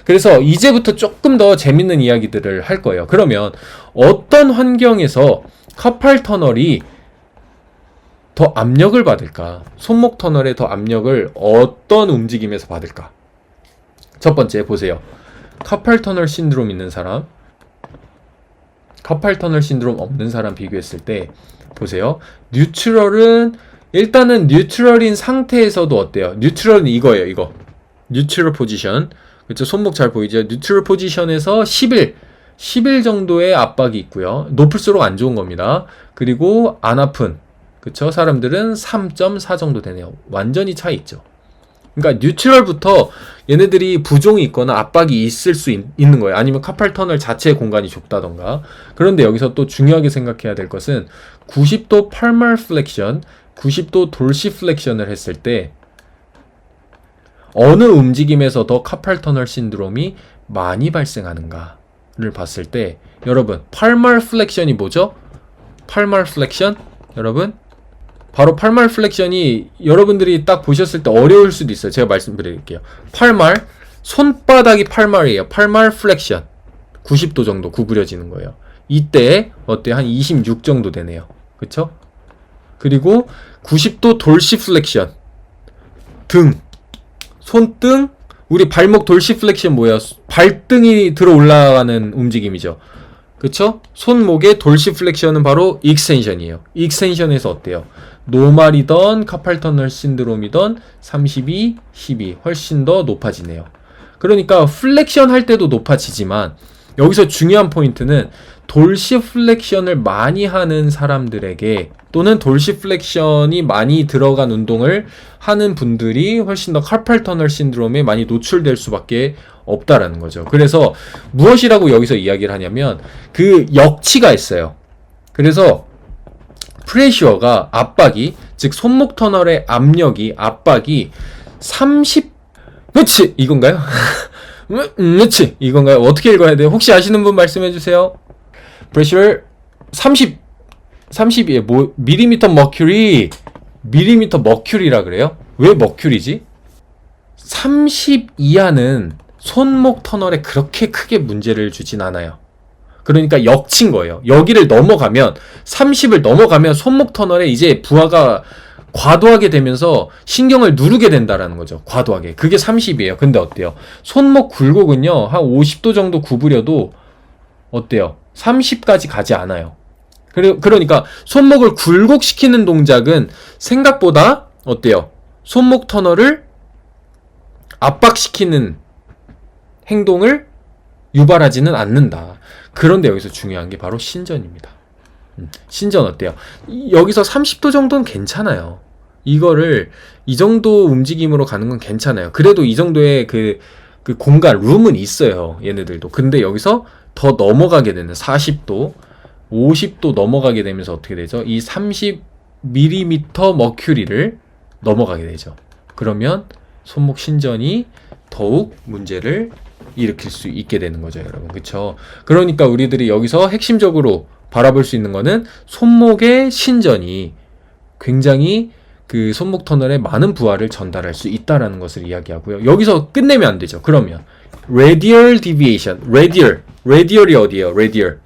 그래서 이제부터 조금 더 재밌는 이야기들을 할 거예요. 그러면 어떤 환경에서 카팔 터널이 더 압력을 받을까? 손목 터널에 더 압력을 어떤 움직임에서 받을까? 첫 번째 보세요. 카팔 터널 신드롬 있는 사람, 카팔 터널 신드롬 없는 사람 비교했을 때 보세요. 뉴트럴은 일단은 뉴트럴인 상태에서도 어때요? 뉴트럴은 이거예요. 이거. 뉴트럴 포지션. 그렇죠? 손목 잘 보이죠? 뉴트럴 포지션에서 10일 정도의 압박이 있고요. 높을수록 안 좋은 겁니다. 그리고 안 아픈, 그쵸? 사람들은 3.4 정도 되네요. 완전히 차이 있죠. 그러니까 뉴트럴부터 얘네들이 부종이 있거나 압박이 있을 수 있는 거예요. 아니면 카팔 터널 자체의 공간이 좁다던가. 그런데 여기서 또 중요하게 생각해야 될 것은 90도 팔말 플렉션, 90도 돌시 플렉션을 했을 때 어느 움직임에서 더 카팔 터널 신드롬이 많이 발생하는가를 봤을 때, 여러분 팔말 플렉션이 뭐죠? 팔말 플렉션? 여러분 바로 팔말 플렉션이 여러분들이 딱 보셨을 때 어려울 수도 있어요. 제가 말씀드릴게요. 팔말, 손바닥이 팔말이에요. 팔말 플렉션 90도 정도 구부려지는 거예요. 이때 어때요? 한 26 정도 되네요. 그쵸? 그리고 90도 돌시 플렉션, 등, 손등, 우리 발목 돌시 플렉션 뭐예요? 발등이 들어 올라가는 움직임이죠. 그쵸? 손목의 돌시 플렉션은 바로 익스텐션이에요. 익스텐션에서 어때요? 노말이던 카팔 터널 신드롬이던 32, 12 훨씬 더 높아지네요. 그러니까 플렉션 할 때도 높아지지만 여기서 중요한 포인트는 돌시 플렉션을 많이 하는 사람들에게, 또는 돌시 플렉션이 많이 들어간 운동을 하는 분들이 훨씬 더 카팔 터널 신드롬에 많이 노출될 수밖에 없다라는 거죠. 그래서 무엇이라고 여기서 이야기를 하냐면 그 역치가 있어요. 그래서 프레셔가, 압박이, 즉 손목 터널의 압박이 30, 그치 이건가요? 그치 이건가요? 어떻게 읽어야 돼요? 혹시 아시는 분 말씀해 주세요. 프레셔 30이에요. 뭐 밀리미터 머큐리, 밀리미터 머큐리라 그래요? 왜 머큐리지? 30 이하는 손목 터널에 그렇게 크게 문제를 주진 않아요. 그러니까 역친 거예요. 여기를 넘어가면, 30을 넘어가면 손목 터널에 이제 부하가 과도하게 되면서 신경을 누르게 된다라는 거죠. 과도하게. 그게 30이에요. 근데 어때요? 손목 굴곡은요, 한 50도 정도 구부려도 어때요? 30까지 가지 않아요. 그러니까 손목을 굴곡시키는 동작은 생각보다 어때요? 손목 터널을 압박시키는 행동을 유발하지는 않는다. 그런데 여기서 중요한 게 바로 신전입니다. 신전 어때요? 여기서 30도 정도는 괜찮아요. 이거를 이 정도 움직임으로 가는 건 괜찮아요. 그래도 이 정도의 그 공간, 룸은 있어요. 얘네들도. 근데 여기서 더 넘어가게 되는 40도, 50도 넘어가게 되면서 어떻게 되죠? 이 30mm 머큐리를 넘어가게 되죠. 그러면 손목 신전이 더욱 문제를 일으킬 수 있게 되는 거죠, 여러분. 그쵸? 그러니까 우리들이 여기서 핵심적으로 바라볼 수 있는 거는 손목의 신전이 굉장히 그 손목 터널에 많은 부하를 전달할 수 있다라는 것을 이야기하고요. 여기서 끝내면 안 되죠. 그러면 radial deviation, radial이 어디예요? radial.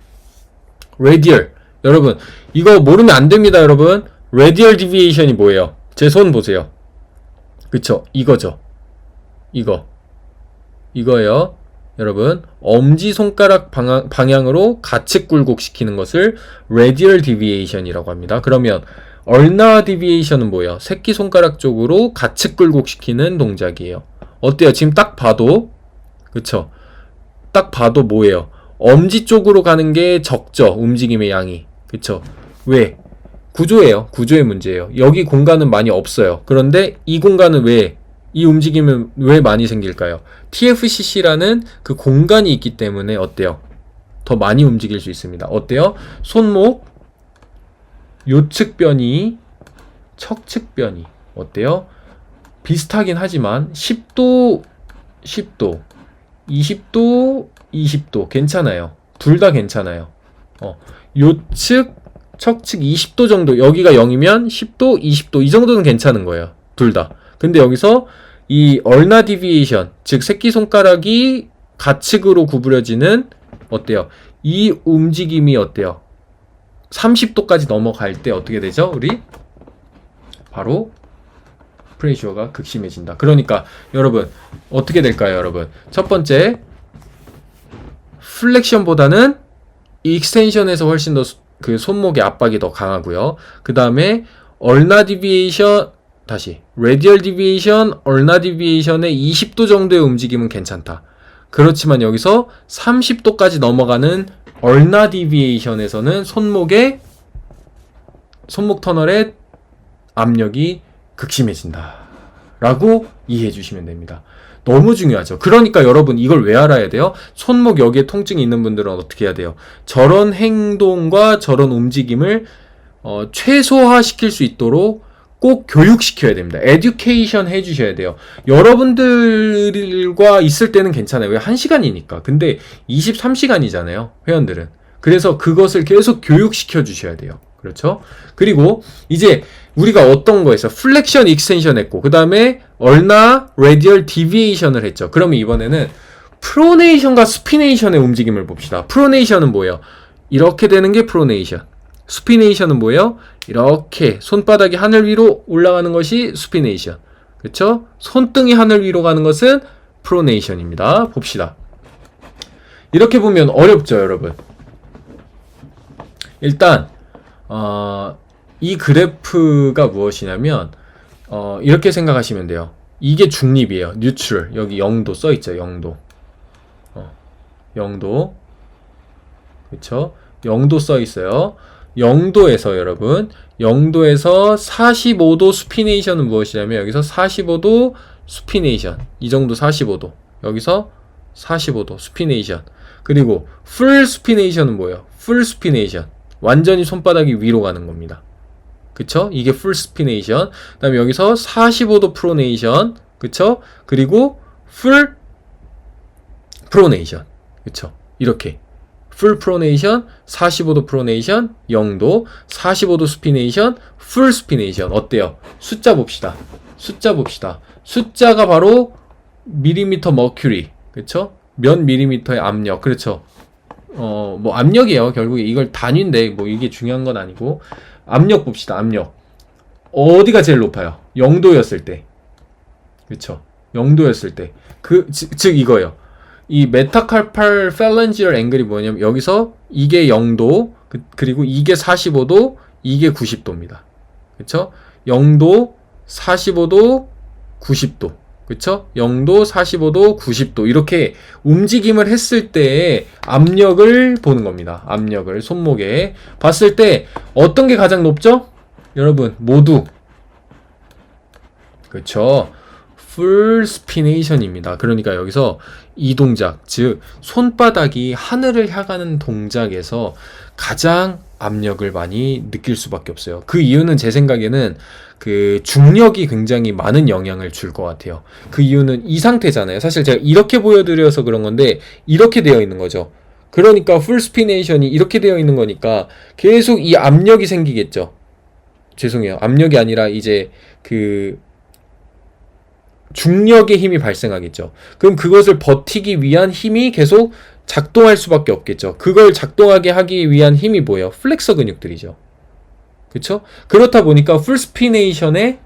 여러분, 이거 모르면 안 됩니다, 여러분. radial deviation이 뭐예요? 제 손 보세요. 그쵸? 이거죠. 이거예요. 여러분, 엄지손가락 방향으로 가측 굴곡시키는 것을 radial deviation이라고 합니다. 그러면 ulnar deviation은 뭐예요? 새끼손가락 쪽으로 가측 굴곡시키는 동작이에요. 어때요? 지금 딱 봐도, 그쵸? 딱 봐도 뭐예요? 엄지 쪽으로 가는 게 적죠, 움직임의 양이. 그쵸? 왜? 구조예요. 구조의 문제예요. 여기 공간은 많이 없어요. 그런데 이 공간은 이 움직임은 왜 많이 생길까요? TFCC라는 그 공간이 있기 때문에 어때요? 더 많이 움직일 수 있습니다. 어때요? 손목 요측변이, 척측변이 어때요? 비슷하긴 하지만 10도, 20도 괜찮아요. 둘 다 괜찮아요. 요측, 척측 20도 정도, 여기가 0이면 10도, 20도 이 정도는 괜찮은 거예요. 둘 다. 근데 여기서 이 ulnar deviation, 즉 새끼손가락이 가측으로 구부려지는 어때요? 이 움직임이 어때요? 30도까지 넘어갈 때 어떻게 되죠? 우리 바로 프레셔가 극심해진다. 그러니까 여러분 어떻게 될까요, 여러분? 첫 번째, 플렉션보다는 익스텐션에서 훨씬 더 그 손목의 압박이 더 강하고요. 그 다음에 얼나 디비에이션, 다시 레디얼 디비에이션, 얼나 디비에이션의 20도 정도의 움직임은 괜찮다. 그렇지만 여기서 30도까지 넘어가는 얼나 디비에이션에서는 손목 터널의 압력이 극심해진다 라고 이해해 주시면 됩니다. 너무 중요하죠. 그러니까 여러분 이걸 왜 알아야 돼요? 손목 여기에 통증이 있는 분들은 어떻게 해야 돼요? 저런 행동과 저런 움직임을 최소화시킬 수 있도록 꼭 교육시켜야 됩니다. 에듀케이션 해주셔야 돼요. 여러분들과 있을 때는 괜찮아요. 왜? 1시간이니까. 근데 23시간이잖아요. 회원들은. 그래서 그것을 계속 교육시켜 주셔야 돼요. 그렇죠? 그리고 이제 우리가 어떤 거에서 플렉션, 익스텐션 했고 그 다음에 얼나, 레디얼, 디비에이션을 했죠. 그러면 이번에는 프로네이션과 스피네이션의 움직임을 봅시다. 프로네이션은 뭐예요? 이렇게 되는 게 프로네이션. 스피네이션은 뭐예요? 이렇게 손바닥이 하늘 위로 올라가는 것이 스피네이션. 그렇죠? 손등이 하늘 위로 가는 것은 프로네이션입니다. 봅시다. 이렇게 보면 어렵죠, 여러분. 일단 이 그래프가 무엇이냐면 이렇게 생각하시면 돼요. 이게 중립이에요. 뉴트럴. 여기 0도 써있죠. 0도. 0도. 그쵸? 0도 써있어요. 0도에서 여러분 0도에서 45도 수피네이션은 무엇이냐면 여기서 45도 수피네이션. 이 정도 45도. 여기서 45도 수피네이션. 그리고 풀 수피네이션은 뭐예요? 풀 수피네이션. 완전히 손바닥이 위로 가는 겁니다. 그쵸? 이게 풀 스피네이션. 그 다음에 여기서 45도 프로네이션. 그쵸? 그리고 풀 프로네이션. 그쵸? 이렇게. 풀 프로네이션, 45도 프로네이션, 0도, 45도 스피네이션, 풀 스피네이션. 어때요? 숫자 봅시다. 숫자 봅시다. 숫자가 바로 밀리미터 머큐리. 그쵸? 몇 밀리미터의 압력. 그렇죠? 뭐 압력이에요. 결국에 이걸 단위인데 뭐 이게 중요한 건 아니고 압력 봅시다. 압력 어디가 제일 높아요? 0도였을 때. 그쵸? 0도였을 때 즉 이거예요. 이 메타칼팔 펠렌지얼 앵글이 뭐냐면 여기서 이게 0도 그리고 이게 45도 이게 90도입니다. 그쵸? 0도 45도 90도 그쵸? 0도, 45도, 90도 이렇게 움직임을 했을 때의 압력을 보는 겁니다. 압력을 손목에 봤을 때 어떤 게 가장 높죠? 여러분 모두 그쵸? 풀 스피네이션입니다. 그러니까 여기서 이 동작, 즉 손바닥이 하늘을 향하는 동작에서 가장 압력을 많이 느낄 수밖에 없어요. 그 이유는 제 생각에는 그 중력이 굉장히 많은 영향을 줄 것 같아요. 그 이유는 이 상태잖아요. 사실 제가 이렇게 보여드려서 그런 건데 이렇게 되어 있는 거죠. 그러니까 풀 스피네이션이 이렇게 되어 있는 거니까 계속 이 압력이 생기겠죠. 죄송해요. 압력이 아니라 이제 그 중력의 힘이 발생하겠죠. 그럼 그것을 버티기 위한 힘이 계속 작동할 수밖에 없겠죠. 그걸 작동하게 하기 위한 힘이 뭐예요? 플렉서 근육들이죠. 그쵸? 그렇다 보니까 풀 스피네이션의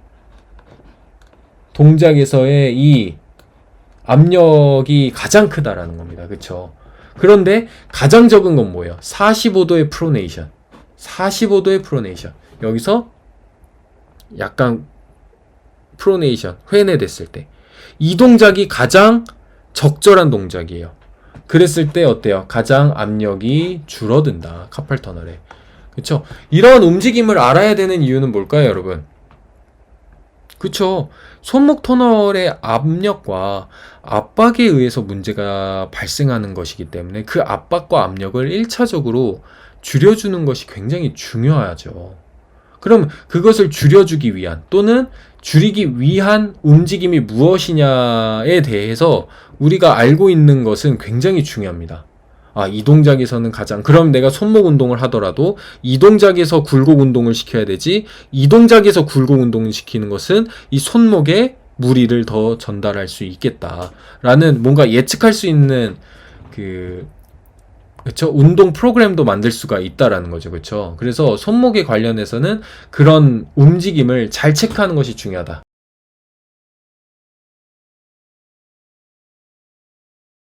동작에서의 이 압력이 가장 크다라는 겁니다. 그쵸? 그런데 가장 적은 건 뭐예요? 45도의 프로네이션. 45도의 프로네이션. 여기서 약간 프로네이션, 회내됐을 때. 이 동작이 가장 적절한 동작이에요. 그랬을 때 어때요? 가장 압력이 줄어든다. 카팔 터널에. 그쵸? 이런 움직임을 알아야 되는 이유는 뭘까요, 여러분? 그쵸? 손목 터널의 압력과 압박에 의해서 문제가 발생하는 것이기 때문에 그 압박과 압력을 1차적으로 줄여주는 것이 굉장히 중요하죠. 그럼 그것을 줄여주기 위한 또는 줄이기 위한 움직임이 무엇이냐에 대해서 우리가 알고 있는 것은 굉장히 중요합니다. 이 동작에서는 그럼 내가 손목 운동을 하더라도 이 동작에서 굴곡 운동을 시켜야 되지, 이 동작에서 굴곡 운동을 시키는 것은 이 손목의 무리를 더 전달할 수 있겠다라는 뭔가 예측할 수 있는 그쵸? 운동 프로그램도 만들 수가 있다라는 거죠. 그쵸? 그래서 손목에 관련해서는 그런 움직임을 잘 체크하는 것이 중요하다.